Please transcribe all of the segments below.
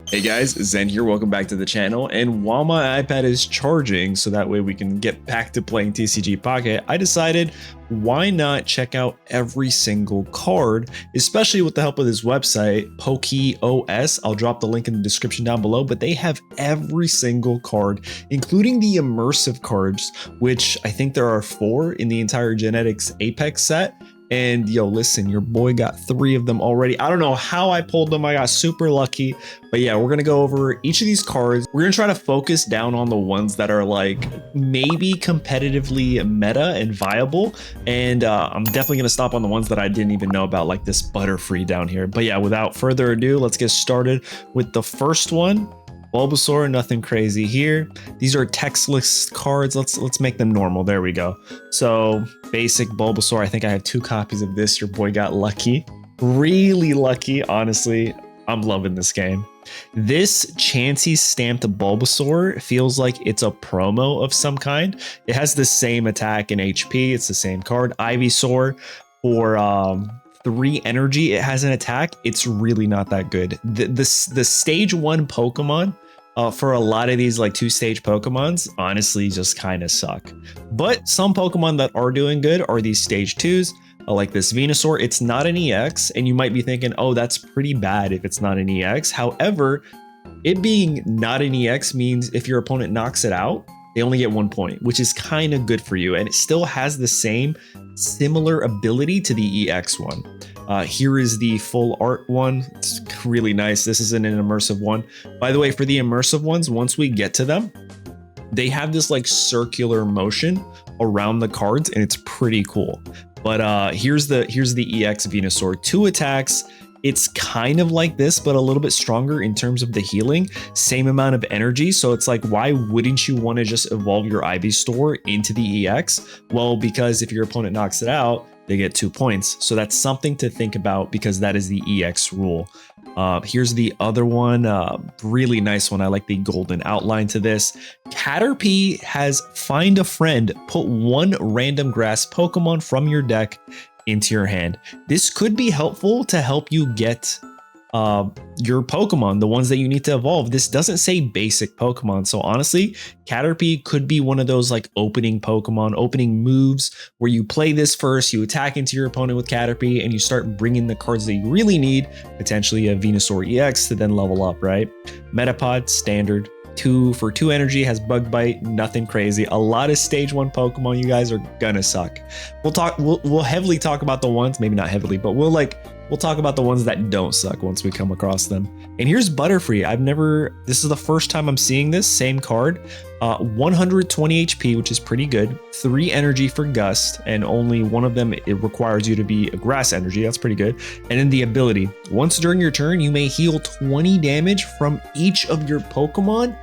Hey guys, Zen here, welcome back to the channel, and while my iPad is charging so that way we can get back to playing TCG Pocket, I decided why not check out every single card, especially with the help of this website, PokeOS. I'll drop the link in the description down below, but they have every single card, including the immersive cards, which I think there are 4 in the entire Genetics Apex set. And yo, listen, your boy got 3 of them already. I don't know how I pulled them. I got super lucky. But yeah, we're going to go over each of these cards. We're going to try to focus down on the ones that are like maybe competitively meta and viable. And I'm definitely going to stop on the ones that I didn't even know about, like this Butterfree down here. But yeah, without further ado, let's get started with the first one. Bulbasaur, nothing crazy here. These are textless cards. Let's make them normal. There we go. So basic Bulbasaur. I think I have 2 copies of this. Your boy got lucky. Really lucky, honestly. I'm loving this game. This Chansey stamped Bulbasaur feels like it's a promo of some kind. It has the same attack and HP. It's the same card. Ivysaur for 3 energy, it has an attack. It's really not that good. The stage 1 Pokemon for a lot of these like 2-stage Pokemons honestly just kind of suck. But some Pokemon that are doing good are these stage 2s, like this Venusaur. It's not an EX, and you might be thinking, oh, that's pretty bad if it's not an EX. However, it being not an EX means if your opponent knocks it out, they only get 1 point, which is kind of good for you. And it still has the same similar ability to the EX one. Here is the full art one. It's really nice. This isn't an immersive one. By the way, for the immersive ones, once we get to them, they have this like circular motion around the cards, and it's pretty cool. But here's the EX Venusaur. 2 attacks. It's kind of like this, but a little bit stronger in terms of the healing. Same amount of energy. So it's like, why wouldn't you want to just evolve your Ivysaur into the EX? Well, because if your opponent knocks it out, they get 2 points. So that's something to think about because that is the EX rule. Here's the other one. Really nice one. I like the golden outline to this. Caterpie has Find a Friend. Put 1 random grass Pokemon from your deck into your hand. This could be helpful to help you get your Pokemon, the ones that you need to evolve. This doesn't say basic Pokemon, so honestly, Caterpie could be one of those like opening Pokemon, opening moves where you play this first, you attack into your opponent with Caterpie, and you start bringing the cards that you really need, potentially a Venusaur EX to then level up, right? Metapod, standard. 2 for 2 energy, has Bug Bite, nothing crazy. A lot of stage 1 Pokemon, you guys are gonna suck. We'll heavily talk about the ones, maybe not heavily, but we'll talk about the ones that don't suck once we come across them. And here's Butterfree. This is the first time I'm seeing this same card. 120 HP, which is pretty good. 3 energy for Gust, and only one of them, it requires you to be a grass energy. That's pretty good. And then the ability. Once during your turn, you may heal 20 damage from each of your Pokemon.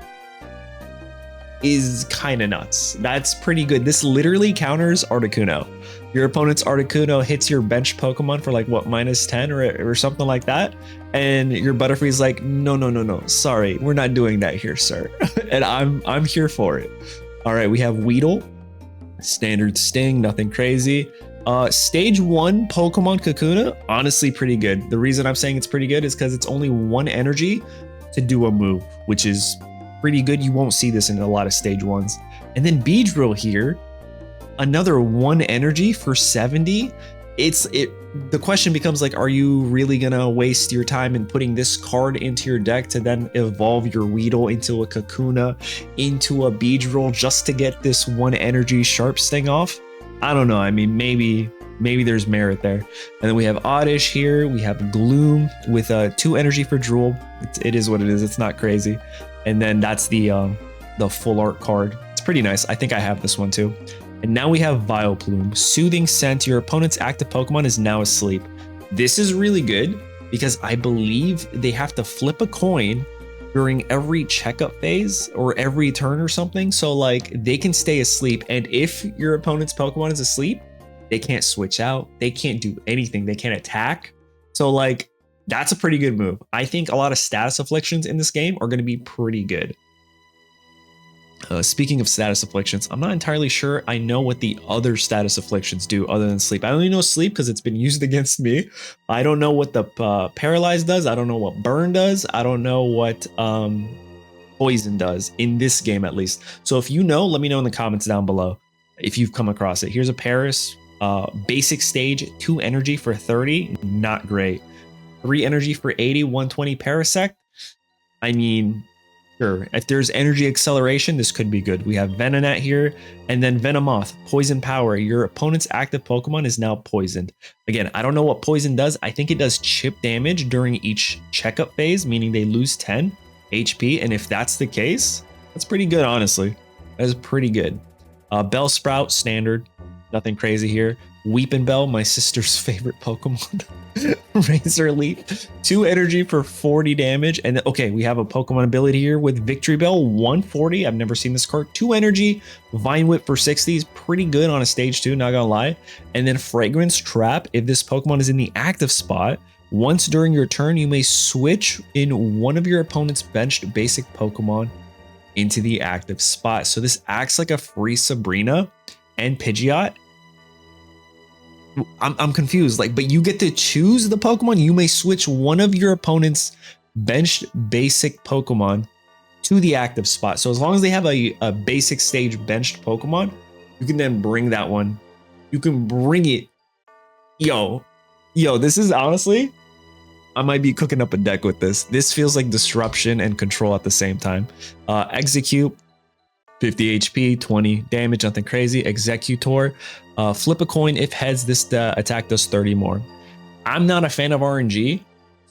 Is kind of nuts. That's pretty good. This literally counters Articuno. Your opponent's Articuno hits your bench Pokemon for like what, -10 or something like that, and your Butterfree's like, no, sorry, we're not doing that here, sir. And I'm here for it. All right, we have Weedle, standard Sting, nothing crazy. Stage 1 Pokemon Kakuna, honestly pretty good. The reason I'm saying it's pretty good is because it's only 1 energy to do a move, which is pretty good. You won't see this in a lot of stage 1s. And then Beedrill here, another 1 energy for 70. The question becomes like, are you really gonna waste your time in putting this card into your deck to then evolve your Weedle into a Kakuna, into a Beedrill just to get this 1 energy Sharp Sting off? I don't know. I mean, maybe there's merit there. And then we have Oddish here. We have Gloom with 2 energy for Drool. It is what it is. It's not crazy. And then that's the full art card. It's pretty nice. I think I have this one too. And now we have Vileplume. Soothing Scent. Your opponent's active Pokemon is now asleep. This is really good because I believe they have to flip a coin during every checkup phase or every turn or something. So like they can stay asleep. And if your opponent's Pokemon is asleep, they can't switch out. They can't do anything. They can't attack. So like, that's a pretty good move. I think a lot of status afflictions in this game are going to be pretty good. Speaking of status afflictions, I'm not entirely sure I know what the other status afflictions do other than sleep. I only know sleep because it's been used against me. I don't know what the paralyzed does. I don't know what burn does. I don't know what poison does in this game, at least. So if you know, let me know in the comments down below if you've come across it. Here's a Paris, basic stage, 2 energy for 30, not great. 3 energy for 80, 120 Parasect. I mean, sure, if there's energy acceleration, this could be good. We have Venonat here, and then Venomoth, poison power. Your opponent's active Pokemon is now poisoned. Again, I don't know what poison does. I think it does chip damage during each checkup phase, meaning they lose 10 HP. And if that's the case, that's pretty good, honestly. That is pretty good. Bellsprout, standard. Nothing crazy here. Weepinbell, my sister's favorite Pokemon. Razor Leaf, 2 energy for 40 damage. And okay, we have a Pokemon ability here with Victory Bell, 140. I've never seen this card. 2 energy, Vine Whip for 60 is pretty good on a stage 2, not gonna lie. And then Fragrance Trap, if this Pokemon is in the active spot, once during your turn, you may switch in one of your opponent's benched basic Pokemon into the active spot. So this acts like a free Sabrina and Pidgeot. I'm confused, like, but you get to choose the Pokemon. You may switch one of your opponent's benched basic Pokemon to the active spot. So as long as they have a basic stage benched Pokemon, you can then bring that one. You can bring it. Yo, this is honestly, I might be cooking up a deck with this. This feels like disruption and control at the same time. Execute, 50 HP, 20 damage, nothing crazy. Executor, flip a coin. If heads, this attack does 30 more. I'm not a fan of RNG,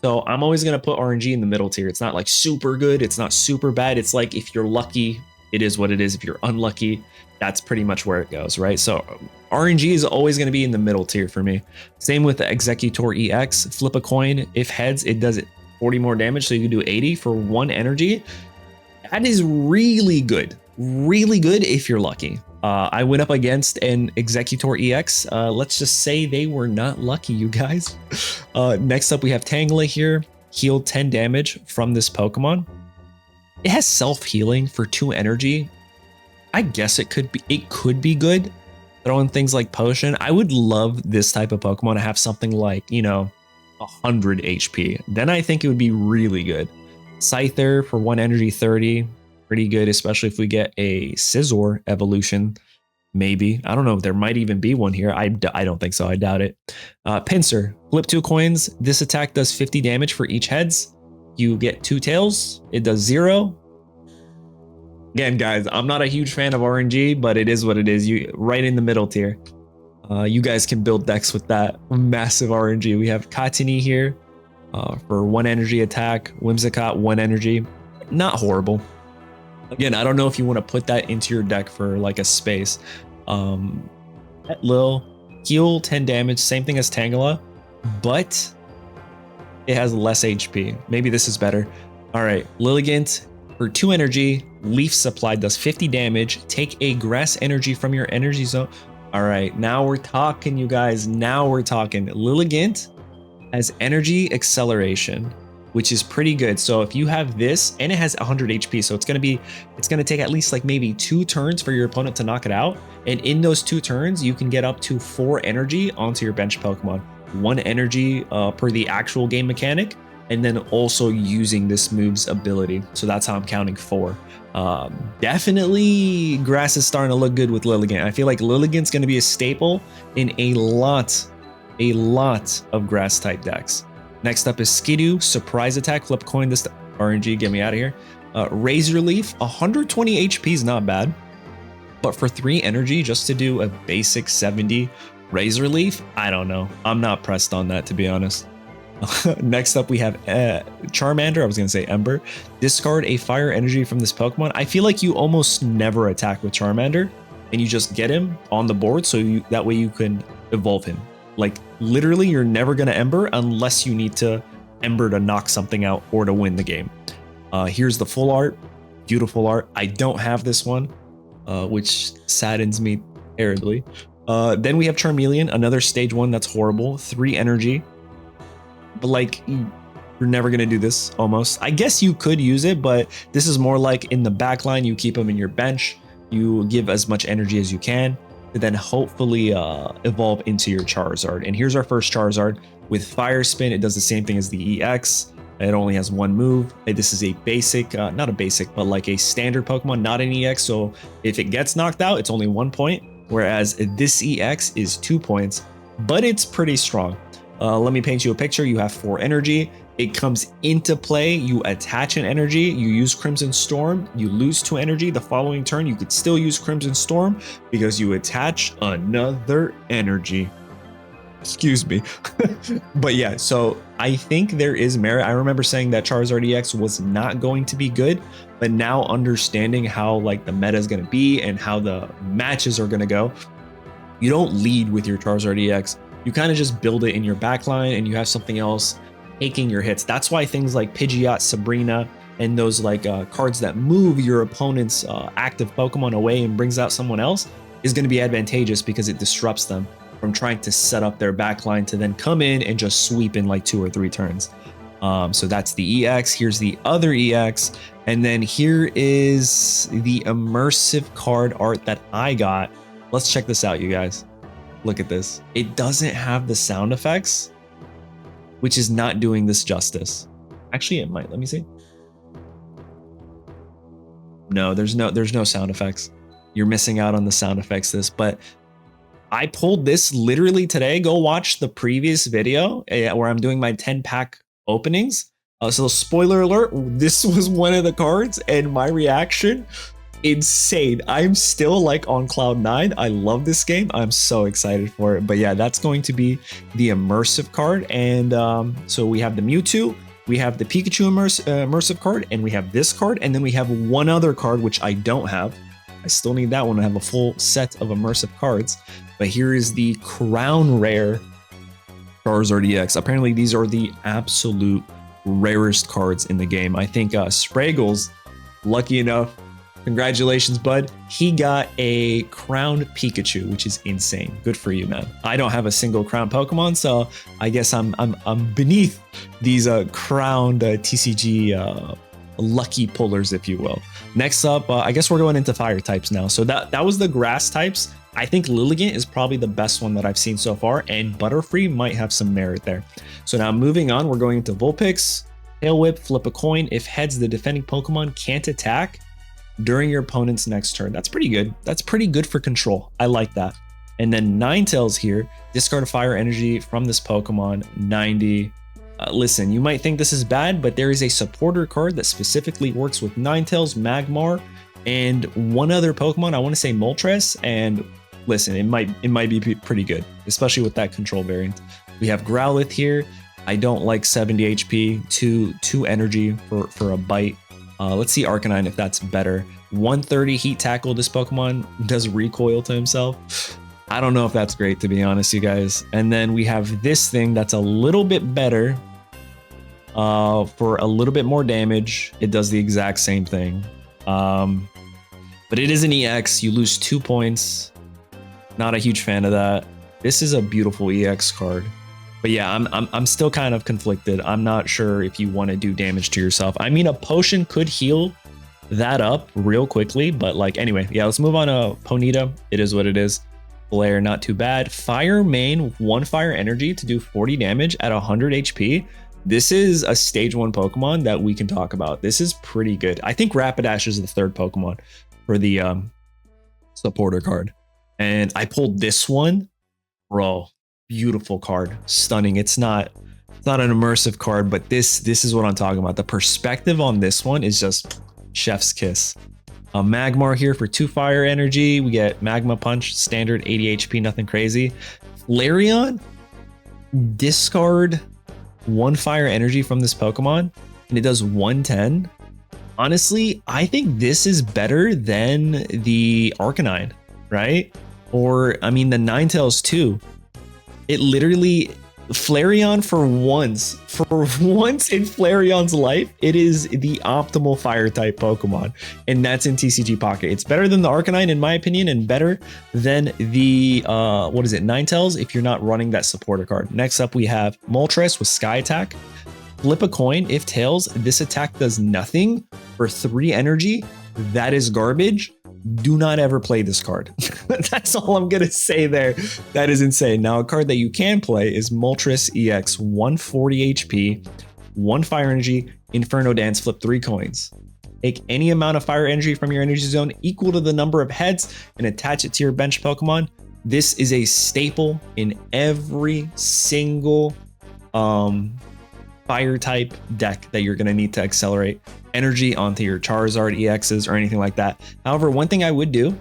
so I'm always going to put RNG in the middle tier. It's not like super good. It's not super bad. It's like if you're lucky, it is what it is. If you're unlucky, that's pretty much where it goes, right? So RNG is always going to be in the middle tier for me. Same with the Executor EX. Flip a coin. If heads, it does 40 more damage, so you can do 80 for 1 energy. That is really good. Really good if you're lucky. I went up against an Executor EX. Let's just say they were not lucky, you guys. Next up, we have Tangela here. Healed 10 damage from this Pokemon. It has self-healing for 2 energy. I guess it could be good. Throwing things like Potion. I would love this type of Pokemon to have something like, 100 HP. Then I think it would be really good. Scyther for 1 energy, 30. Pretty good, especially if we get a Scizor evolution. Maybe. I don't know. There might even be one here. I don't think so. I doubt it. Pinsir. Flip 2 coins. This attack does 50 damage for each heads. You get 2 tails. It does 0. Again, guys, I'm not a huge fan of RNG, but it is what it is. You right in the middle tier. You guys can build decks with that massive RNG. We have Katini here for 1 energy attack. Whimsicott, 1 energy. Not horrible. Again, I don't know if you want to put that into your deck for like a space. Lil, heal 10 damage, same thing as Tangela, but it has less HP. Maybe this is better. All right, Lilligant for 2 energy, Leaf Supply does 50 damage. Take a grass energy from your energy zone. All right, now we're talking, you guys. Now we're talking. Lilligant has energy acceleration, which is pretty good. So if you have this, and it has 100 HP, so it's gonna take at least like maybe 2 turns for your opponent to knock it out. And in those 2 turns, you can get up to 4 energy onto your bench Pokemon. 1 energy per the actual game mechanic, and then also using this move's ability. So that's how I'm counting 4. Definitely grass is starting to look good with Lilligant. I feel like Lilligant's gonna be a staple in a lot of grass type decks. Next up is Skidoo, surprise attack, flip coin, this RNG, get me out of here. Razor Leaf, 120 HP is not bad, but for 3 energy just to do a basic 70 Razor Leaf, I don't know. I'm not pressed on that, to be honest. Next up we have Charmander, I was gonna say Ember. Discard a fire energy from this Pokemon. I feel like you almost never attack with Charmander, and you just get him on the board, so that way you can evolve him. Like, literally, you're never going to Ember unless you need to Ember to knock something out or to win the game. Here's the full art. Beautiful art. I don't have this one, which saddens me terribly. Then we have Charmeleon, another stage 1 that's horrible. 3 energy. But, like, You're never going to do this almost. I guess you could use it, but this is more like in the back line, you keep them in your bench. You give as much energy as you can to then hopefully evolve into your Charizard. And here's our first Charizard with Fire Spin. It does the same thing as the EX. It only has one move. This is a basic, not a basic, but like a standard Pokemon, not an EX. So if it gets knocked out, it's only 1 point. Whereas this EX is 2 points, but it's pretty strong. Let me paint you a picture. You have 4 energy. It comes into play. You attach an energy. You use Crimson Storm. You lose 2 energy. The following turn, you could still use Crimson Storm because you attach another energy. Excuse me. But yeah, so I think there is merit. I remember saying that Charizard EX was not going to be good, but now understanding how like the meta is going to be and how the matches are going to go, you don't lead with your Charizard EX. You kind of just build it in your backline and you have something else taking your hits. That's why things like Pidgeot, Sabrina, and those like cards that move your opponent's active Pokemon away and brings out someone else is going to be advantageous because it disrupts them from trying to set up their backline to then come in and just sweep in like 2 or 3 turns. So that's the EX. Here's the other EX. And then here is the immersive card art that I got. Let's check this out, you guys. Look at this. It doesn't have the sound effects, which is not doing this justice. Actually, it might. Let me see. No, there's no sound effects. You're missing out on the sound effects but I pulled this literally today. Go watch the previous video where I'm doing my 10-pack openings. So spoiler alert, this was one of the cards and my reaction, insane. I'm still like on cloud 9. I love this game. I'm so excited for it. But yeah, that's going to be the immersive card. And so we have the Mewtwo, we have the Pikachu immersive card, and we have this card. And then we have one other card, which I don't have. I still need that one to have a full set of immersive cards. But here is the Crown Rare Charizard EX. Apparently, these are the absolute rarest cards in the game. I think Spraggles, lucky enough, congratulations, bud. He got a crowned Pikachu, which is insane. Good for you, man. I don't have a single crowned Pokemon, so I guess I'm beneath these crowned TCG lucky pullers, if you will. Next up, I guess we're going into fire types now. So that was the grass types. I think Lilligant is probably the best one that I've seen so far, and Butterfree might have some merit there. So now moving on, we're going into Vulpix, Tail Whip, flip a coin. If heads, the defending Pokemon can't attack during your opponent's next turn. That's pretty good. That's pretty good for control. I like that. And then Ninetales here, discard a fire energy from this Pokemon, 90. Listen, you might think this is bad, but there is a supporter card that specifically works with Ninetales, Magmar, and one other Pokemon. I want to say Moltres, and listen, it might be pretty good, especially with that control variant. We have Growlithe here. I don't like 70 HP, 2 energy for a bite. Let's see Arcanine if that's better. 130 heat tackle. This Pokemon does recoil to himself. I don't know if that's great, to be honest, you guys. And then we have this thing that's a little bit better for a little bit more damage. It does the exact same thing. But it is an EX. You lose 2 points. Not a huge fan of that. This is a beautiful EX card. But yeah, I'm still kind of conflicted. I'm not sure if you want to do damage to yourself. I mean, a potion could heal that up real quickly, but like, anyway, yeah, let's move on to Ponyta. It is what it is. Flare, not too bad. Fire main, 1 fire energy to do 40 damage at 100 HP. This is a stage 1 Pokemon that we can talk about. This is pretty good. I think Rapidash is the 3rd Pokemon for the supporter card. And I pulled this one. Bro, beautiful card. Stunning. It's not an immersive card, but this is what I'm talking about. The perspective on this one is just chef's kiss. Magmar here for 2 fire energy. We get Magma Punch, standard 80 HP, nothing crazy. Flareon, discard 1 fire energy from this Pokemon, and it does 110. Honestly, I think this is better than the Arcanine, right? Or, I mean, the Ninetales too. It literally, Flareon for once in Flareon's life, it is the optimal fire type Pokemon, and that's in TCG Pocket. It's better than the Arcanine in my opinion, and better than the Ninetales if you're not running that supporter card. Next up we have Moltres with Sky Attack. Flip a coin. If tails, this attack does nothing for 3 energy. That is garbage. Do not ever play this card. That's all I'm gonna say there. That is insane. Now, a card that you can play is Moltres EX, 140 HP, 1 fire energy, Inferno Dance, flip 3 coins. Take any amount of fire energy from your energy zone equal to the number of heads and attach it to your bench Pokemon. This is a staple in every single fire type deck that you're going to need to accelerate energy onto your Charizard EXs or anything like that. However, one thing I would do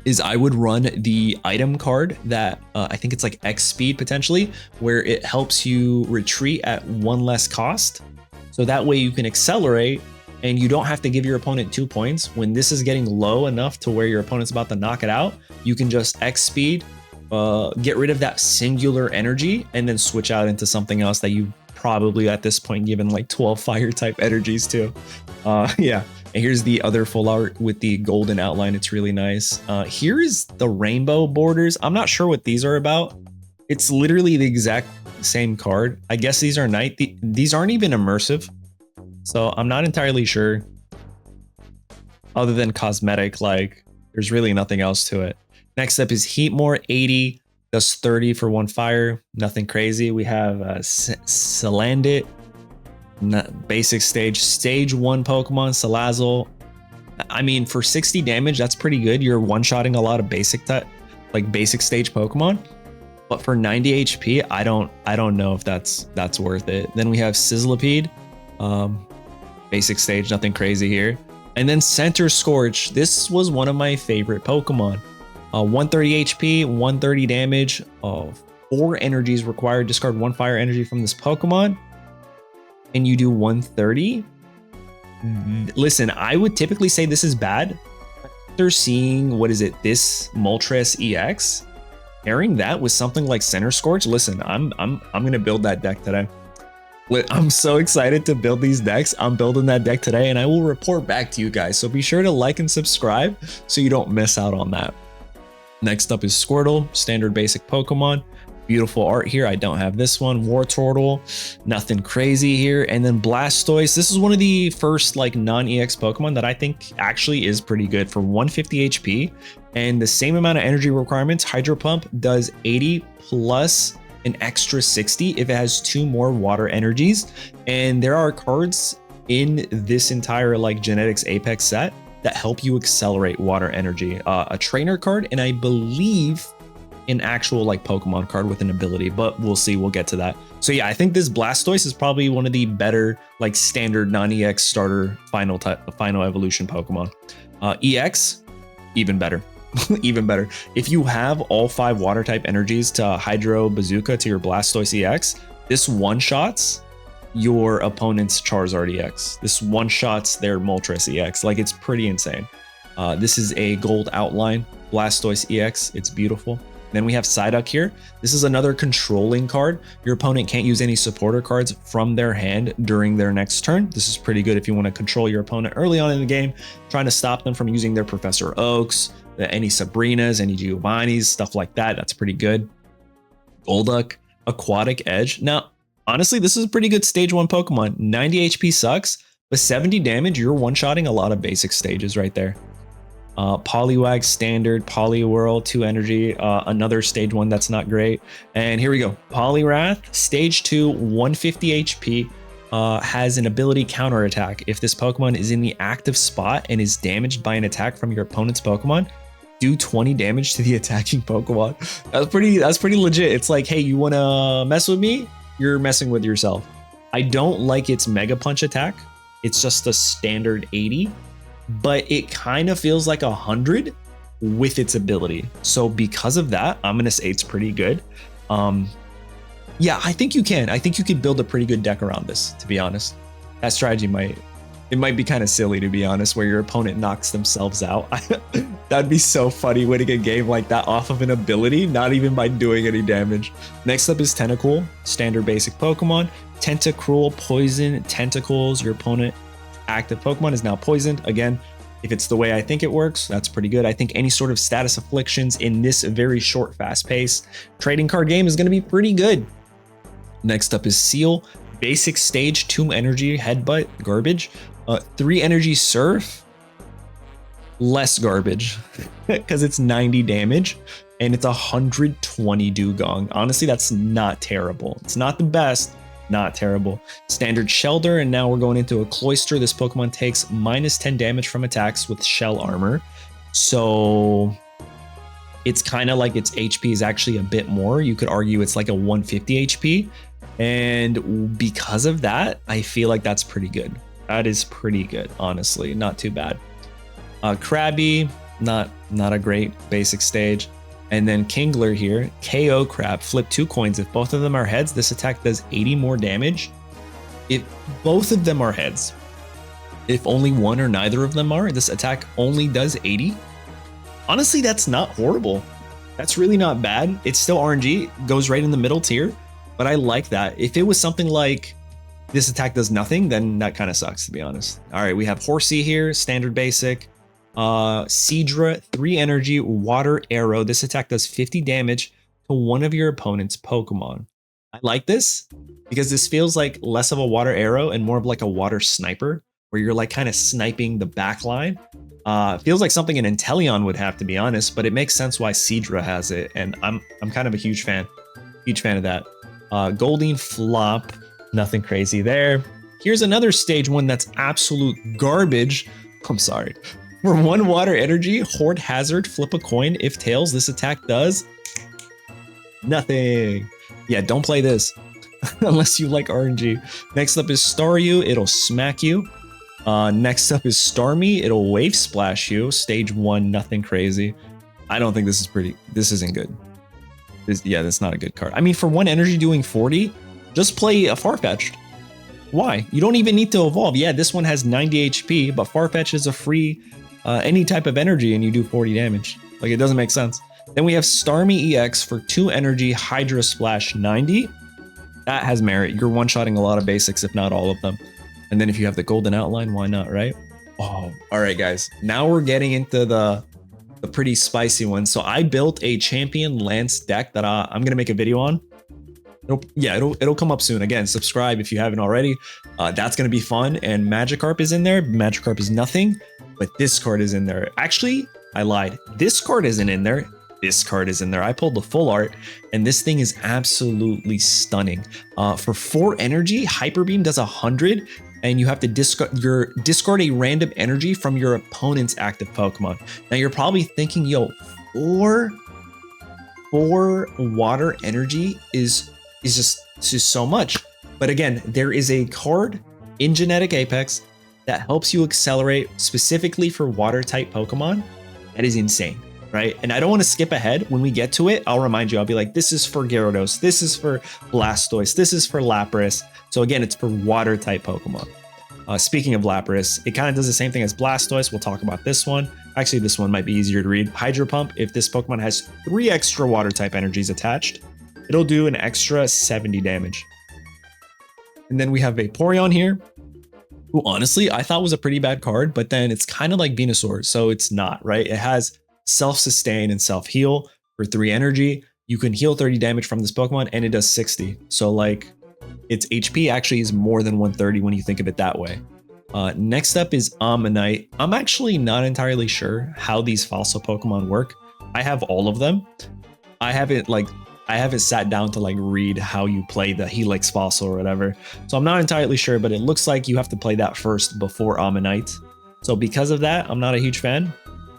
is I would run the item card that I think it's like X speed potentially, where it helps you retreat at 1 less cost. So that way you can accelerate and you don't have to give your opponent 2 points. When this is getting low enough to where your opponent's about to knock it out, you can just X speed, get rid of that singular energy, and then switch out into something else that you probably at this point given like 12 fire type energies to. Yeah, and here's the other full art with the golden outline. It's really nice. Here is the rainbow borders. I'm not sure what these are about. It's literally the exact same card. I guess these are night. These aren't even immersive, so I'm not entirely sure. Other than cosmetic, like there's really nothing else to it. Next up is Heatmore 80. Does 30 for 1 fire, nothing crazy. We have Salandit, basic stage 1 Pokemon, Salazzle. I mean, for 60 damage, that's pretty good. You're one-shotting a lot of basic stage Pokemon. But for 90 HP, I don't know if that's worth it. Then we have Sizzlipede, basic stage, nothing crazy here. And then Center Scorch. This was one of my favorite Pokemon. 130 HP, 130 damage, 4 energies required. Discard 1 fire energy from this Pokemon, and you do 130. Listen, I would typically say this is bad. After seeing, what is it, this Moltres EX, pairing that with something like Center Scorch, listen, I'm gonna build that deck today. I'm so excited to build these decks. I'm building that deck today, and I will report back to you guys. So be sure to like and subscribe so you don't miss out on that. Next up is Squirtle, standard basic Pokemon. Beautiful art here. I don't have this one. Wartortle, nothing crazy here. And then Blastoise. This is one of the first like non-EX Pokemon that I think actually is pretty good for 150 HP and the same amount of energy requirements. Hydro Pump does 80 plus an extra 60 if it has 2 more water energies. And there are cards in this entire like Genetics Apex set that help you accelerate water energy. A trainer card, and I believe an actual like Pokemon card with an ability, but we'll see, we'll get to that. So yeah, I think this Blastoise is probably one of the better like standard non-EX starter final evolution Pokemon. EX, even better. Even better. If you have all 5 water type energies to Hydro Bazooka to your Blastoise EX, this one-shots your opponent's Charizard EX. This one-shots their Moltres EX. Like, it's pretty insane. This is a gold outline Blastoise EX. It's beautiful. Then we have Psyduck here. This is another controlling card. Your opponent can't use any supporter cards from their hand during their next turn. This is pretty good if you want to control your opponent early on in the game, trying to stop them from using their Professor Oaks, any Sabrinas, any Giovannis, stuff like that. That's pretty good. Golduck, Aquatic Edge. Now, honestly, this is a pretty good stage 1 Pokemon. 90 HP sucks, but 70 damage, you're one-shotting a lot of basic stages right there. Poliwag standard, Poliwhirl, 2 energy, another stage 1 that's not great. And here we go. Poliwrath, stage 2, 150 HP, has an ability counterattack. If this Pokemon is in the active spot and is damaged by an attack from your opponent's Pokemon, do 20 damage to the attacking Pokemon. That's pretty legit. It's like, hey, you wanna mess with me? You're messing with yourself. I don't like its Mega Punch attack. It's just a standard 80, but it kind of feels like 100 with its ability. So because of that, I'm gonna say it's pretty good. Yeah, I think you can. I think you could build a pretty good deck around this, to be honest. That strategy might be kind of silly, to be honest, where your opponent knocks themselves out. That'd be so funny, winning a game like that off of an ability, not even by doing any damage. Next up is Tentacool, standard basic Pokemon. Tentacruel, poison, tentacles. Your opponent active Pokemon is now poisoned. Again, if it's the way I think it works, that's pretty good. I think any sort of status afflictions in this very short, fast pace trading card game is going to be pretty good. Next up is Seal, Basic stage, 2 energy headbutt, garbage. 3 energy surf, less garbage because it's 90 damage and it's 120 dugong. Honestly, that's not terrible. It's not the best, not terrible. Standard shelter, and now we're going into a cloister. This Pokemon takes minus 10 damage from attacks with shell armor. So it's kind of like its HP is actually a bit more. You could argue it's like a 150 HP. And because of that, I feel like that's pretty good. That is pretty good, honestly. Not too bad. Krabby, not a great basic stage. And then Kingler here, KO Crab, flip 2 coins. If both of them are heads, this attack does 80 more damage. If both of them are heads, if only one or neither of them are, this attack only does 80. Honestly, that's not horrible. That's really not bad. It's still RNG, goes right in the middle tier, but I like that. If it was something like this attack does nothing, then that kind of sucks, to be honest. All right, we have Horsey here, standard basic. Seadra, 3 energy, water arrow. This attack does 50 damage to one of your opponent's Pokemon. I like this because this feels like less of a water arrow and more of like a water sniper, where you're like kind of sniping the back line. Feels like something an Inteleon would have, to be honest, but it makes sense why Seadra has it, and I'm kind of a huge fan of that. Goldeen flop, nothing crazy there. Here's another stage 1 that's absolute garbage. I'm sorry. For 1 water energy, Horde Hazard, flip a coin. If tails, this attack does nothing. Yeah, don't play this unless you like RNG. Next up is Staryu, it'll smack you. Next up is Starmie, it'll wave splash you. Stage 1, nothing crazy. I don't think this isn't good. That's not a good card. I mean, for 1 energy doing 40, just play a Farfetch'd. Why? You don't even need to evolve. Yeah, this one has 90 HP, but Farfetch is a free any type of energy and you do 40 damage. Like, it doesn't make sense. Then we have Starmie EX for 2 energy, Hydro Splash 90. That has merit. You're one-shotting a lot of basics, if not all of them. And then if you have the golden outline, why not, right? Oh, all right, guys. Now we're getting into the pretty spicy one. So I built a champion Lance deck that I'm gonna make a video on. It'll come up soon. Again, subscribe if you haven't already. That's gonna be fun. And Magikarp is in there. Magikarp is nothing, but this card is in there. Actually, I lied. This card isn't in there. This card is in there. I pulled the full art, and this thing is absolutely stunning. For 4 energy, Hyper Beam does 100, and you have to discard a random energy from your opponent's active Pokemon. Now you're probably thinking, yo, 4 water energy is just so much. But again, there is a card in Genetic Apex that helps you accelerate specifically for water type Pokemon. That is insane, right? And I don't want to skip ahead. When we get to it, I'll remind you, I'll be like, this is for Gyarados, this is for Blastoise, this is for Lapras. So again, it's for water type Pokemon. Speaking of Lapras, it kind of does the same thing as Blastoise. We'll talk about this one. Actually, this one might be easier to read. Hydro Pump, if this Pokemon has 3 extra water type energies attached, it'll do an extra 70 damage. And then we have Vaporeon here, who honestly I thought was a pretty bad card, but then it's kind of like Venusaur, so it's not, right? It has self-sustain and self-heal for 3 energy. You can heal 30 damage from this Pokemon, and it does 60. So like, its HP actually is more than 130 when you think of it that way. Next up is Ammonite. I'm actually not entirely sure how these fossil Pokemon work. I have all of them. I haven't sat down to like read how you play the Helix fossil or whatever. So I'm not entirely sure, but it looks like you have to play that first before Ammonite. So because of that, I'm not a huge fan.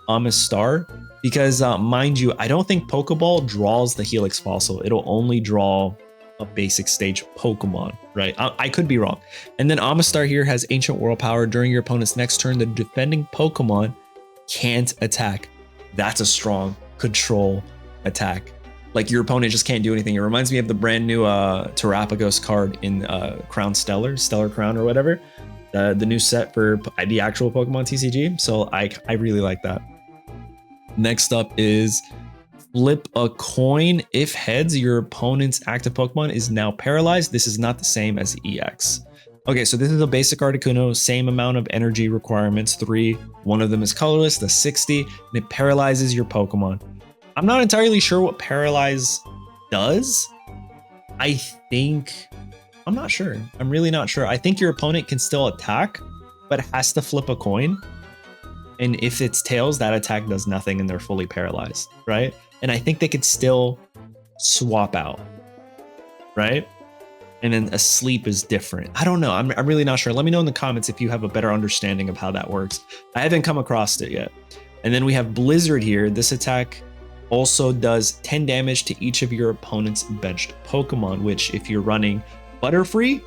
Amistar, because mind you, I don't think Pokeball draws the Helix fossil. It'll only draw a basic stage Pokemon, right? I could be wrong. And then Amistar here has Ancient World Power. During your opponent's next turn, the defending Pokemon can't attack. That's a strong control attack. Like, your opponent just can't do anything. It reminds me of the brand new Terrapagos card in Stellar Crown or whatever. The new set for the actual Pokemon TCG. So I really like that. Next up is flip a coin. If heads, your opponent's active Pokemon is now paralyzed. This is not the same as EX. Okay, so this is a basic Articuno, same amount of energy requirements, 3. One of them is colorless, the 60, and it paralyzes your Pokemon. I'm not entirely sure what Paralyze does. I think I'm not sure. I'm really not sure. I think your opponent can still attack, but has to flip a coin. And if it's tails, that attack does nothing and they're fully paralyzed, right? And I think they could still swap out, right? And then a sleep is different. I don't know. I'm really not sure. Let me know in the comments if you have a better understanding of how that works. I haven't come across it yet. And then we have Blizzard here. This attack also does 10 damage to each of your opponent's benched Pokemon, which if you're running Butterfree,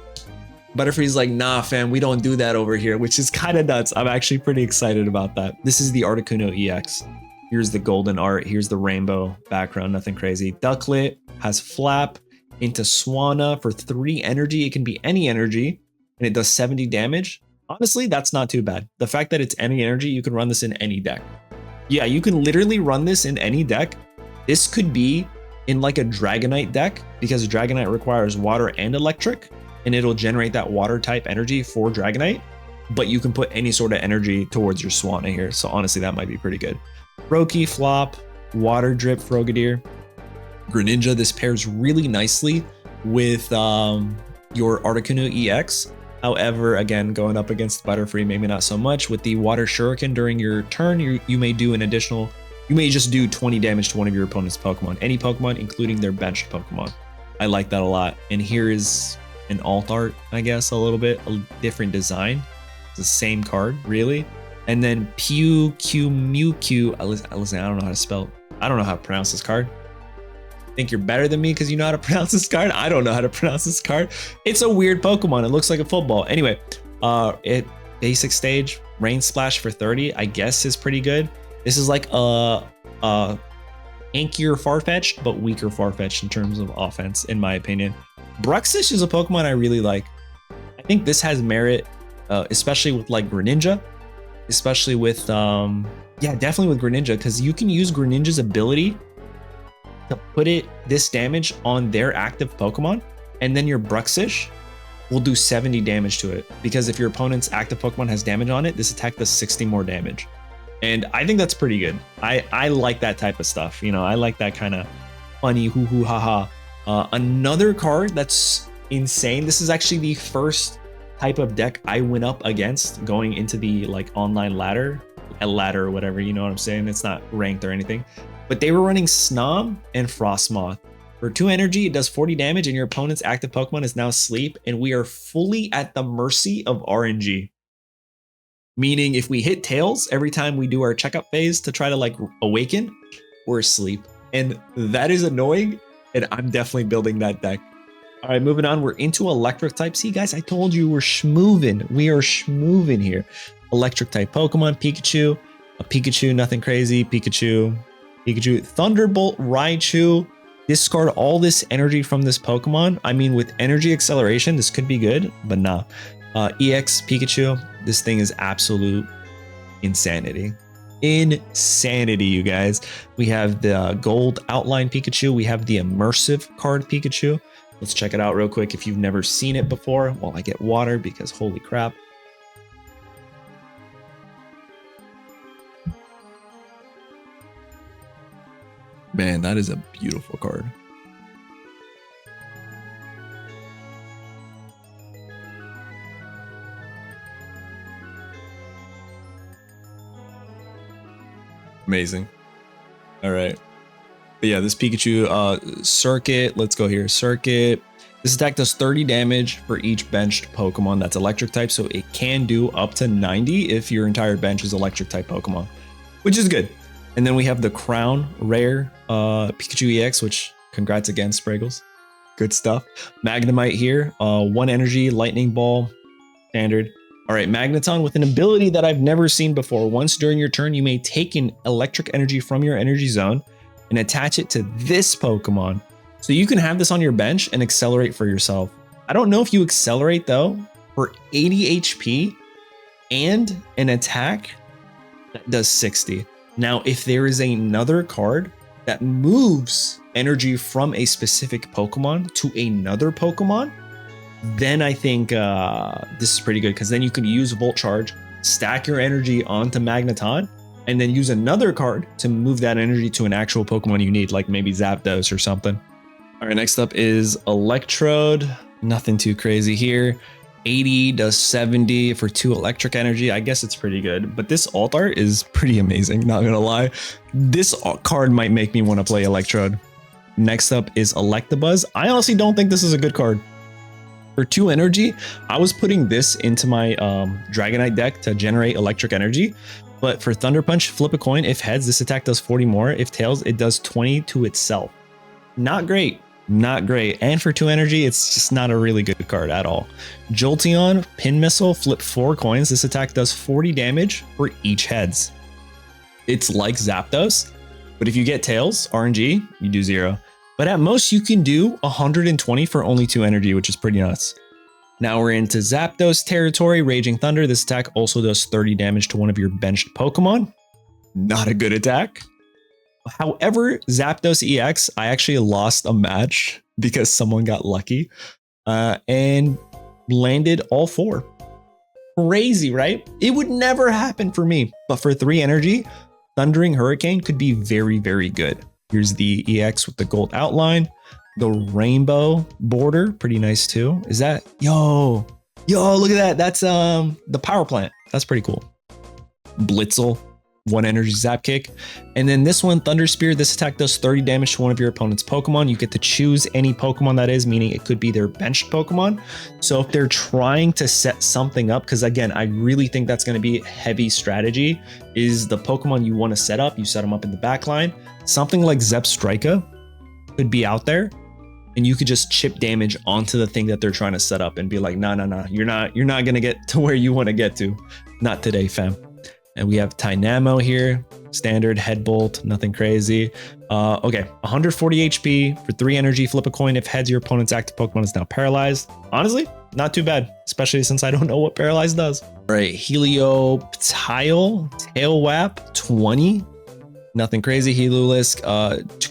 Butterfree's like, nah, fam, we don't do that over here, which is kind of nuts. I'm actually pretty excited about that. This is the Articuno EX. Here's the golden art. Here's the rainbow background, nothing crazy. Ducklet has Flap into Swanna for 3 energy. It can be any energy, and it does 70 damage. Honestly, that's not too bad. The fact that it's any energy, you can run this in any deck. Yeah, you can literally run this in any deck. This could be in like a Dragonite deck, because Dragonite requires water and electric, and it'll generate that water type energy for Dragonite, but you can put any sort of energy towards your Swanna here. So honestly, that might be pretty good. Roki, Flop, Water Drip, Frogadier, Greninja. This pairs really nicely with your Articuno EX. However, again, going up against Butterfree, maybe not so much. With the Water Shuriken during your turn, you may do an additional, you may just do 20 damage to one of your opponent's Pokemon. Any Pokemon, including their benched Pokemon. I like that a lot. And here is an alt art, I guess, a little bit, a different design. It's the same card, really. And then Pew, Q, Mew, Q. Listen, I don't know how to spell, I don't know how to pronounce this card. Think you're better than me because you know how to pronounce this card? I don't know how to pronounce this card. It's a weird Pokemon. It looks like a football. Anyway, basic stage, Rain Splash for 30, I guess is pretty good. This is like a ankier Farfetch'd, but weaker Farfetch'd in terms of offense, in my opinion. Bruxish is a Pokemon I really like. I think this has merit, especially with like Greninja, especially with, yeah, definitely with Greninja, because you can use Greninja's ability to put this damage on their active Pokemon, and then your Bruxish will do 70 damage to it, because if your opponent's active Pokemon has damage on it, this attack does 60 more damage. And I think that's pretty good. I like that type of stuff. You know, I like that kind of funny hoo hoo ha ha. Another card that's insane. This is actually the first type of deck I went up against going into the like online ladder, or whatever, you know what I'm saying? It's not ranked or anything. But they were running Snom and Frostmoth. For 2 energy, it does 40 damage, and your opponent's active Pokemon is now Sleep, and we are fully at the mercy of RNG. Meaning if we hit tails every time we do our checkup phase to try to like awaken, we're asleep. And that is annoying, and I'm definitely building that deck. All right, moving on, we're into electric type. See guys, I told you we're schmoovin'. We are schmoovin' here. Electric type Pokemon, Pikachu, a Pikachu, nothing crazy, Pikachu, Thunderbolt, Raichu. Discard all this energy from this Pokemon. I mean, with energy acceleration, this could be good, but nah. EX Pikachu, this thing is absolute insanity. Insanity, you guys. We have the gold outline Pikachu. We have the immersive card Pikachu. Let's check it out real quick if you've never seen it before while I get water, because holy crap. Man, that is a beautiful card. Amazing. All right. But yeah, this Pikachu Circuit, let's go here. Circuit. This attack does 30 damage for each benched Pokemon that's electric type, so it can do up to 90 if your entire bench is electric type Pokemon, which is good. And then we have the Crown Rare Pikachu EX, which congrats again, Spraggles. Good stuff. Magnemite here, 1 energy, Lightning Ball, standard. All right, Magneton with an ability that I've never seen before. Once during your turn, you may take an electric energy from your energy zone and attach it to this Pokemon. So you can have this on your bench and accelerate for yourself. I don't know if you accelerate though, for 80 HP and an attack that does 60. Now, if there is another card that moves energy from a specific Pokemon to another Pokemon, then I think this is pretty good, because then you can use Volt Charge, stack your energy onto Magneton, and then use another card to move that energy to an actual Pokemon you need, like maybe Zapdos or something. All right, next up is Electrode. Nothing too crazy here. 80 does 70 for 2 electric energy. I guess it's pretty good, but this alt art is pretty amazing, not gonna lie. This card might make me want to play Electrode. Next up is Electabuzz. I honestly don't think this is a good card. For 2 energy, I was putting this into my Dragonite deck to generate electric energy. But for Thunder Punch, flip a coin. If heads, this attack does 40 more. If tails, it does 20 to itself. Not great. Not great. And for 2 energy, it's just not a really good card at all. Jolteon, Pin Missile, flip 4 coins. This attack does 40 damage for each heads. It's like Zapdos, but if you get tails, RNG, you do 0. But at most, you can do 120 for only 2 energy, which is pretty nuts. Now we're into Zapdos territory. Raging Thunder. This attack also does 30 damage to one of your benched Pokemon. Not a good attack. However, Zapdos EX, I actually lost a match because someone got lucky and landed all 4. Crazy, right? It would never happen for me. But for 3 energy, Thundering Hurricane could be very, very good. Here's the EX with the gold outline. The rainbow border, pretty nice too. Is that, yo, look at that. That's the power plant. That's pretty cool. Blitzel, 1 energy zap kick. And then this one, Thunder Spear. This attack does 30 damage to one of your opponent's Pokemon. You get to choose any Pokemon that is, meaning it could be their benched Pokemon. So if they're trying to set something up, because again, I really think that's going to be heavy strategy, is the Pokemon you want to set up, you set them up in the back line. Something like Zepstrika could be out there, and you could just chip damage onto the thing that they're trying to set up and be like, nah, you're not gonna get to where you want to get to. Not today, fam. And we have Tynamo here, standard head bolt, nothing crazy. Okay, 140 HP for 3 energy, flip a coin. If heads, your opponent's active Pokemon is now paralyzed. Honestly, not too bad, especially since I don't know what paralyzed does. All right, Helioptile, Tail Whap, 20. Nothing crazy. Helulisk,